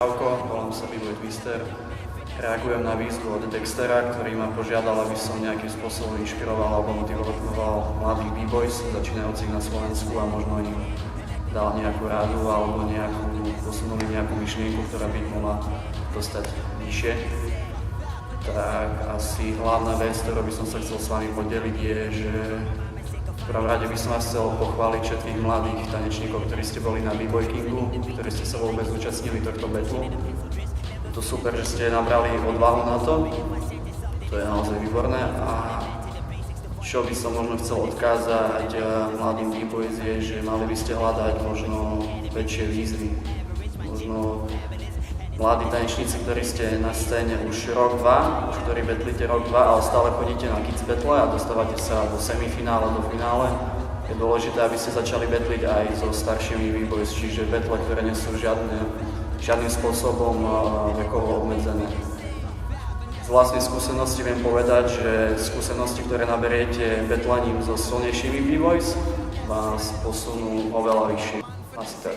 Čauko, volám sa B-Boy Twister. Reagujem na výzvu od Dextera, ktorý ma požiadal, aby som nejakým spôsobom inšpiroval alebo motivoval mladých B-Boys, začínajúcich na Slovensku, a možno im dal nejakú rádu alebo posunuli nejakú myšlienku, ktorá by mohla dostať vyššie. Tak asi hlavná vec, ktorú by som sa chcel s vami podeliť, je, že v prvom rade by som vás chcel pochváliť všetkých mladých tanečníkov, ktorí ste boli na B-Boy Kingu, ktorí ste sa vôbec zúčastnili tohto battlu. Je to super, že ste nabrali odvahu na to, to je naozaj výborné. A čo by som možno chcel odkázať mladým B-Boys je, že mali by ste hľadať možno väčšie výzvy. Možno mladí tanečníci, ktorí ste na scéne už rok, dva, ktorí battlíte rok, dva, ale stále chodíte na kids battle a dostávate sa do semifinále, do finále. Je dôležité, aby ste začali battliť aj so staršími B-Boys, čiže battle, ktoré nie sú žiadnym spôsobom vekovo obmedzené. Z vlastnej skúsenosti viem povedať, že skúsenosti, ktoré naberiete battlaním so silnejšími B-Boys, vás posunú oveľa vyššie. Asi tak.